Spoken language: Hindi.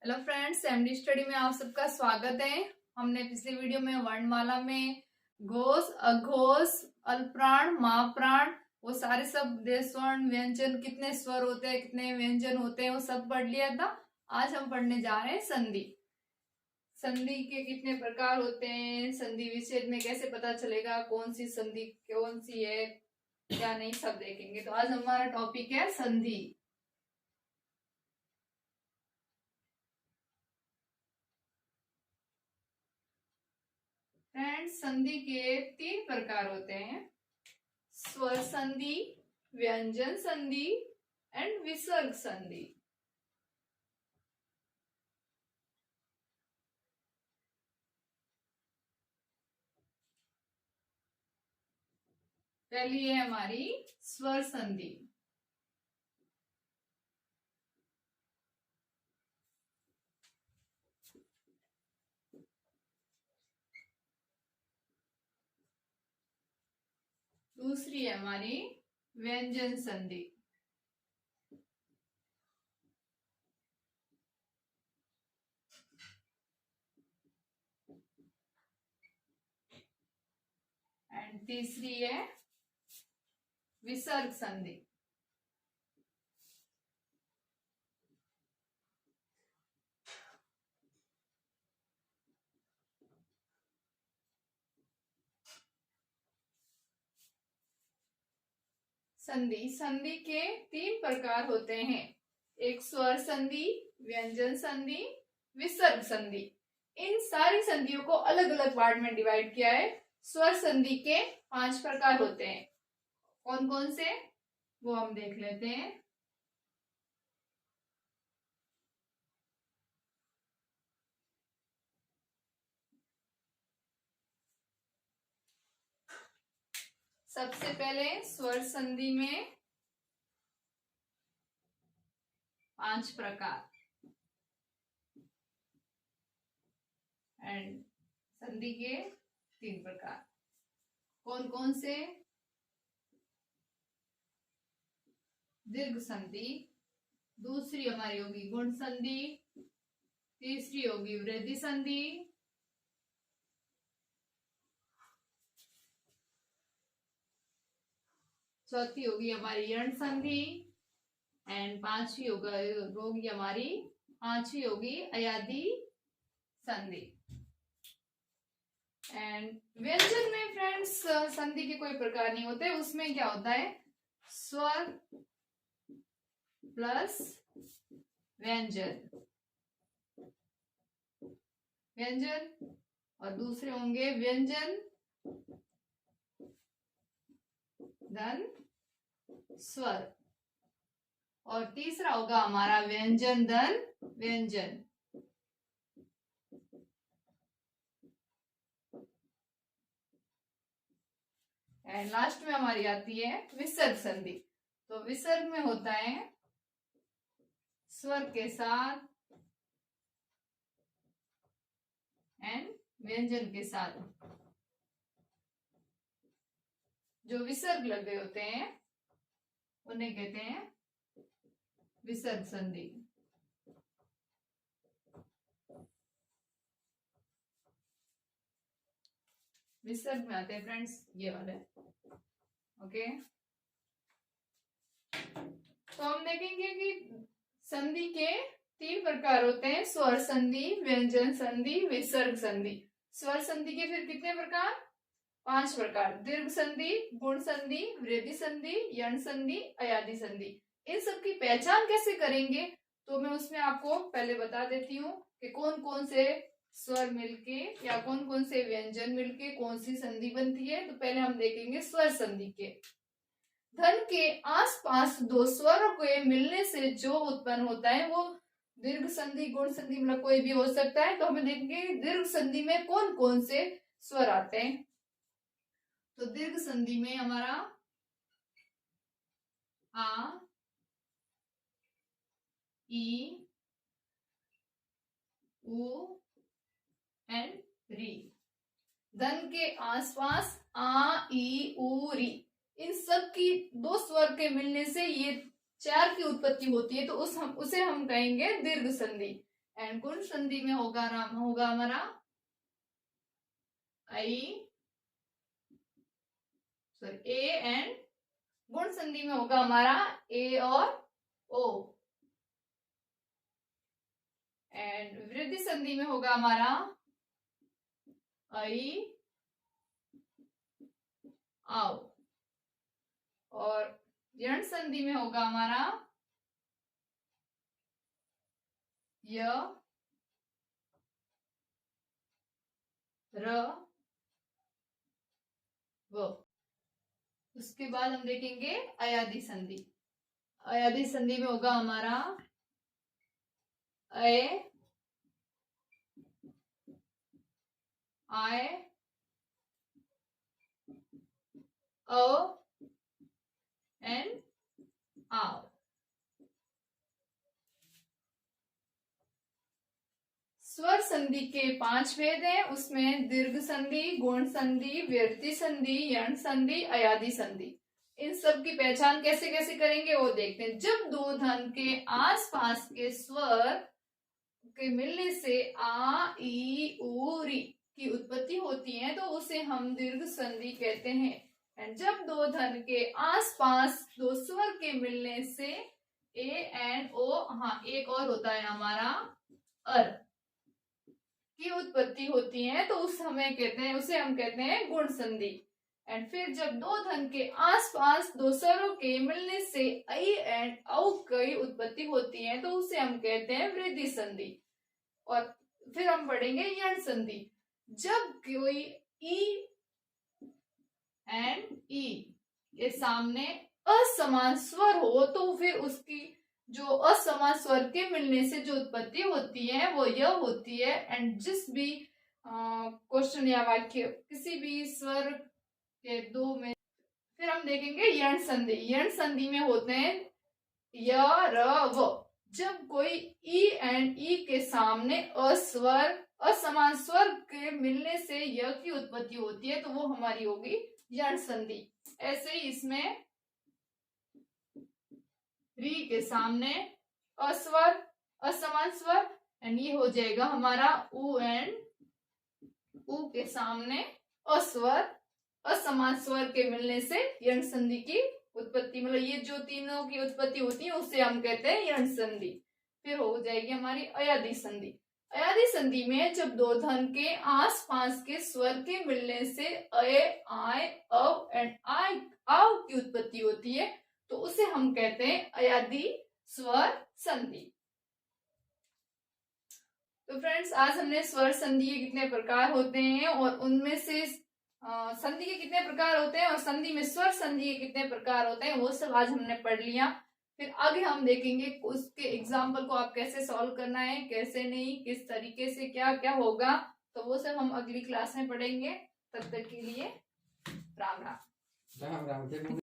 हेलो फ्रेंड्स, एमडी स्टडी में आप सबका स्वागत है। हमने पिछली वीडियो में वर्णमाला में घोष, अघोष, अल्पप्राण, महाप्राण, वो सारे सब स्वर्ण व्यंजन, कितने स्वर होते हैं, कितने व्यंजन होते हैं, वो सब पढ़ लिया था। आज हम पढ़ने जा रहे हैं संधि। संधि के कितने प्रकार होते हैं, संधि विच्छेद में कैसे पता चलेगा कौन सी संधि कौन सी है, क्या नहीं, सब देखेंगे। तो आज हमारा टॉपिक है संधि। फ्रेंड्स, संधि के 3 प्रकार होते हैं: स्वर संधि, व्यंजन संधि एंड विसर्ग संधि। पहली है हमारी स्वर संधि। दूसरी है हमारी व्यंजन संधि। एंड तीसरी है विसर्ग संधि। संधि संधि के 3 प्रकार होते हैं: एक स्वर संधि, व्यंजन संधि, विसर्ग संधि। इन सारी संधियों को अलग अलग पार्ट में डिवाइड किया है। स्वर संधि के 5 प्रकार होते हैं। कौन कौन से, वो हम देख लेते हैं। सबसे पहले स्वर संधि में 5 प्रकार एंड संधि के 3 प्रकार। कौन कौन से? दीर्घ संधि, दूसरी हमारी होगी गुण संधि, तीसरी होगी वृद्धि संधि, चौथी होगी हमारी यण संधि एंड पांचवी होगी हमारी अयादी संधि। एंड व्यंजन में फ्रेंड्स संधि के कोई प्रकार नहीं होते। उसमें क्या होता है, स्वर प्लस व्यंजन, और दूसरे होंगे व्यंजन धन स्वर, और तीसरा होगा हमारा व्यंजन धन व्यंजन। एंड लास्ट में हमारी आती है विसर्ग संधि। तो विसर्ग में होता है स्वर के साथ एंड व्यंजन के साथ। जो विसर्ग लगे होते हैं उन्हें कहते हैं विसर्ग संधि। विसर्ग में आते हैं फ्रेंड्स ये वाले। ओके, तो हम देखेंगे कि संधि के 3 प्रकार होते हैं: स्वर संधि, व्यंजन संधि, विसर्ग संधि। स्वर संधि के फिर कितने प्रकार? 5 प्रकार: दीर्घ संधि, गुण संधि, वृद्धि संधि, यण संधि, अयादी संधि। इन सब की पहचान कैसे करेंगे, तो मैं उसमें आपको पहले बता देती हूँ कि कौन कौन से स्वर मिलके या कौन कौन से व्यंजन मिलके कौन सी संधि बनती है। तो पहले हम देखेंगे स्वर संधि के। धन के आसपास 2 स्वरों के मिलने से जो उत्पन्न होता है वो दीर्घ संधि, गुण संधि, मतलब कोई भी हो सकता है। तो हमें देखेंगे दीर्घ संधि में कौन कौन से स्वर आते हैं। तो दीर्घ संधि में हमारा आ, ई, उ एंड री। धन के आसपास आ, ई, उ, री, इन सब की 2 स्वर के मिलने से ये 4 की उत्पत्ति होती है। तो उसे हम कहेंगे दीर्घ संधि। एंड गुण संधि में होगा हमारा ए एंड गुण संधि में होगा हमारा ए और ओ, एंड वृद्धि संधि में होगा हमारा आओ, और यण संधि में होगा हमारा य र व। उसके बाद हम देखेंगे अयादि संधि। अयादि संधि में होगा हमारा ए आय ओ एंड आओ। स्वर संधि के 5 भेद हैं, उसमें दीर्घ संधि, गुण संधि, व्यक्ति संधि, यण संधि, अयादि संधि। इन सब की पहचान कैसे कैसे करेंगे वो देखते हैं। जब दो धन के आसपास के स्वर के मिलने से आ ई उ री की उत्पत्ति होती है तो उसे हम दीर्घ संधि कहते हैं। एंड जब दो धन के आसपास दो स्वर के मिलने से ए एंड ओ, हाँ एक और होता है हमारा अर की उत्पत्ति होती है तो उसे हम कहते हैं गुण संधि। एंड फिर जब दो धन के आसपास दो स्वरों के मिलने से आई एंड औ की उत्पत्ति होती है तो उसे हम कहते हैं वृद्धि संधि। और फिर हम पढ़ेंगे यण संधि। जब कोई ई एंड ई के सामने असमान स्वर हो तो फिर उसकी जो असमान स्वर के मिलने से जो उत्पत्ति होती है वो यह होती है। एंड जिस भी क्वेश्चन या वाक्य किसी भी स्वर के दो में, फिर हम देखेंगे यण संधि। यण संधि में होते हैं य र व। जब कोई ई एंड ई के सामने असमान स्वर के मिलने से य की उत्पत्ति होती है तो वो हमारी होगी यण संधि। ऐसे ही इसमें री के सामने असमान स्वर एंड ये हो जाएगा हमारा उ एंड उ के सामने असमान स्वर के मिलने से यण संधि की उत्पत्ति, मतलब ये जो तीनों की उत्पत्ति होती है उसे हम कहते हैं यण संधि। फिर हो जाएगी हमारी अयादि संधि। अयादि संधि में जब दो धन के आसपास के स्वर के मिलने से अ आय अव एंड आय आव की उत्पत्ति होती है तो उसे हम कहते हैं अयादि स्वर संधि। तो फ्रेंड्स आज हमने स्वर संधि के कितने प्रकार होते हैं और उनमें से संधि के कितने प्रकार होते हैं और संधि में स्वर संधि के कितने प्रकार होते हैं वो सब आज हमने पढ़ लिया। फिर आगे हम देखेंगे उसके एग्जाम्पल को आप कैसे सॉल्व करना है, कैसे नहीं, किस तरीके से क्या क्या होगा, तो वो सब हम अगली क्लास में पढ़ेंगे। तब तक के लिए राम राम।